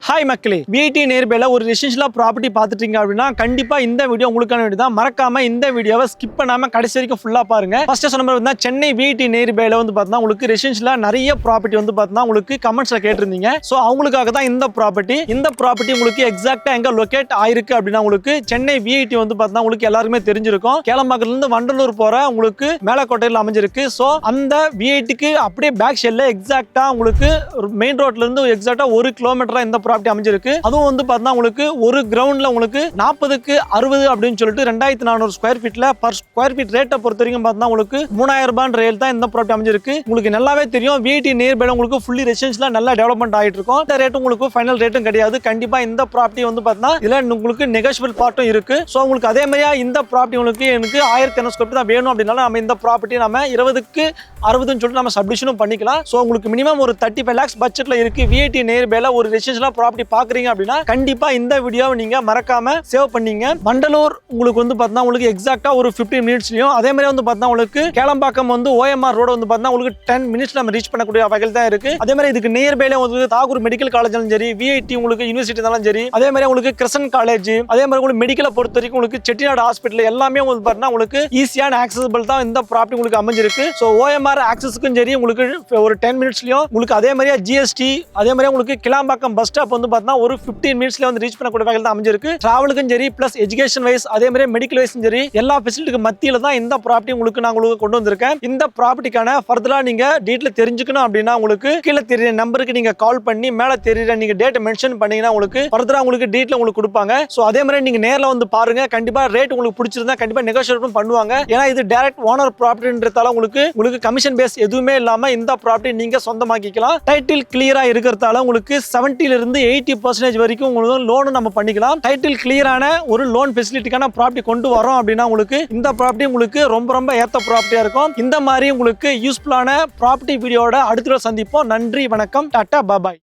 Hi மக்களே, VIT நியர்பைல ஒரு residential property பார்த்துட்டீங்க அப்படின்னா கண்டிப்பா இந்த வீடியோ உங்களுக்கான வீடியோ தான். மறக்காம இந்த வீடியோவை ஸ்கிப் பண்ணாம கடைசி வரைக்கும் ஃபுல்லா பாருங்க. ஃபர்ஸ்ட் சொன்ன மாதிரி வந்து சென்னை விஐடி நியர்பைல வந்து பார்த்தா உங்களுக்கு ரெசிடென்ஷியலா நிறைய ப்ராப்பர்ட்டி வந்து பார்த்தா உங்களுக்கு கமெண்ட்ஸ்ல கேட்டிருந்தீங்க. ஸோ அவங்களுக்காக தான் இந்த ப்ராப்பர்ட்டி உங்களுக்கு எக்ஸாக்டா எங்க லொகேட் ஆயிருக்கு அப்படின்னா உங்களுக்கு சென்னை விஐடி வந்து பார்த்தா உங்களுக்கு எல்லாருமே தெரிஞ்சிருக்கும். கேளம்பாக்கத்துல இருந்து வண்டலூர் போற உங்களுக்கு மேலக்கோட்டையில் அமைஞ்சிருக்கு. ஸோ அந்த விஐடிக்கு அப்படியே பேக் ஷெல்ல எக்ஸாக்டா உங்களுக்கு மெயின் ரோட்ல இருந்து எக்ஸாக்டா 1 கிலோமீட்டரா இந்த ப்ராப்பர்ட்டி அமைஞ்சிருக்கு. அதுவும் வந்து பார்த்தா உங்களுக்கு ஒரு கிரவுண்ட்ல உங்களுக்கு 40க்கு 60 அப்படின்னு சொல்லிட்டு 2400 ஸ்கொயர் ஃபீட்ல பர் ஸ்கொயர் ஃபீட் ரேட்டை பொறுத்த வரைக்கும் பார்த்தா உங்களுக்கு 3000 ரூபாய் ரேட் தான் இந்த ப்ராப்பர்ட்டி அமைஞ்சிருக்கு. உங்களுக்கு நல்லாவே தெரியும் விஐடி நியர்பைல உங்களுக்கு ஃபுல்லி ரெசிடென்ஷியலா நல்லா டெவலப்மெண்ட் ஆயிட்டு இருக்கும். இந்த ரேட் உங்களுக்கு ஃபைனல் ரேட்டும் கிடையாது. கண்டிப்பா இந்த ப்ராப்பர்ட்டி வந்து பார்த்தா இதுல உங்களுக்கு நெகோஷியபிள் பார்ட்டும் இருக்கு. ஸோ உங்களுக்கு அதே மாதிரியா இந்த ப்ராப்பர்ட்டி உங்களுக்கு எனக்கு 1200 ஸ்கொயர் ஃபீட் தான் வேணும் அப்படின்னா நம்ம இந்த ப்ராப்பர்ட்டி நம்ம 20க்கு 60ன்னு சொல்லிட்டு நம்ம சப்டிஷனும் பண்ணிக்கலாம். ஸோ உங்களுக்கு மினிமம் ஒரு 35 lakhs பட்ஜெட்ல இருக்கு. விஐடி நியர்பைல ஒரு ரெசிடென்ஷியலா ப்ராப்பர்ட்டி பாக்குறீங்க அப்படின்னா கண்டிப்பா இந்த வீடியோவை நீங்க மறக்காம சேவ் பண்ணீங்க. வண்டலூர் உங்களுக்கு வந்து பார்த்தா உங்களுக்கு எக்ஸாக்டா ஒரு 15 மினிட்ஸ்லயும் அதே மாதிரி வந்து பார்த்தா உங்களுக்கு கேளம்பாக்கம் வந்து OMR ரோடு வந்து பார்த்தா உங்களுக்கு 10 மினிட்ஸ்ல நம்ம ரீச் பண்ணக்கூடிய வகையில் தான் இருக்கு. அதே மாதிரி இதுக்கு நியர்பைல உங்களுக்கு தாகூர் மெடிக்கல் காலேஜ்லும் சரி, விஐடி உங்களுக்கு யூனிவர்சிட்டி இருந்தாலும் சரி, அதே மாதிரி உங்களுக்கு கிருஷ்ணன் காலேஜ், அதே மாதிரி உங்களுக்கு மெடிக்கலை பொறுத்த வரைக்கும் உங்களுக்கு செட்டிநாடு ஹாஸ்பிட்டல் எல்லாமே வந்து பார்த்தா உங்களுக்கு ஈஸியான ஆக்சஸபிள் தான் இந்த ப்ராப்பர்ட்டி உங்களுக்கு அமைஞ்சிருக்கு. ஸோ OMR ஆக்சஸ்க்கும் சரி உங்களுக்கு ஒரு 10 மினிட்ஸ்லயும் உங்களுக்கு அதே மாதிரியா ஜிஎஸ்டி அதே மாதிரி உங்களுக்கு கிளாம்பாக்கம் பஸ் ஸ்டாப் வந்து பார்த்தா ஒரு 15 மினிட்ஸ்ல வந்து ரீச் பண்ணக்கூடிய வகையில் தான் அமைஞ்சிருக்கு. டிராவலுக்கும் சரி பிளஸ் எஜுகேஷன் வைஸ் அதே மாதிரி மெடிக்கல் வைஸும் சரி எல்லா ஃபெசிலிட்டிக்கு மத்தியில தான் இந்த ப்ராப்பர்ட்டி உங்களுக்கு நான் உங்களுக்கு கொண்டு வந்திருக்கேன். இந்த ப்ராப்பர்ட்டிக்கான ஃபர்தரா நீங்க டீட்டெயில் தெரிஞ்சுக்கணும் அப்படின்னா உங்களுக்கு கீழே தெரியற நம்பருக்கு நீங்க கால் பண்ணி மேல தெரியற நீங்க டேட் மென்ஷன் பண்ணீங்கன்னா உங்களுக்கு ஃபர்தரா உங்களுக்கு டீட்டெயில் உங்களுக்கு கொடுப்பாங்க. ஸோ அதே மாதிரி நீங்க நேரில் வந்து பாருங்க. கண்டிப்பா ரேட் உங்களுக்கு பிடிச்சிருந்தா கண்டிப்பா நெகோஷியேட் பண்ணுவாங்க. ஏன்னா இது டைரக்ட் ஓனர் ப்ராப்பர்ட்டின்றதால உங்களுக்கு கமிஷன் பேஸ் எதுவுமே இல்லாம இந்த ப்ராப்பர்ட்டி நீங்க சொந்தமாக்கிக்கலாம். டைட்டில் கிளியரா இருக்கிறதால உங்களுக்கு 70ல இருந்து 80% வரைக்கும் உங்களுக்கு லோன் நம்ம பண்ணிக்கலாம். டைட்டில் கிளியரான ஒரு லோன் ஃபெசிலிட்டிக்கான ப்ராப்பர்ட்டி கொண்டு வரோம் அப்படின்னா உங்களுக்கு இந்த ப்ராப்பர்ட்டி உங்களுக்கு ரொம்ப ஏத்த ப்ராப்பர்ட்டியா இருக்கும். இந்த மாதிரி உங்களுக்கு யூஸ்ஃபுல்லான ப்ராப்பர்ட்டி வீடியோட அடுத்த சந்திப்போம். நன்றி, வணக்கம், டாடா, பாய்.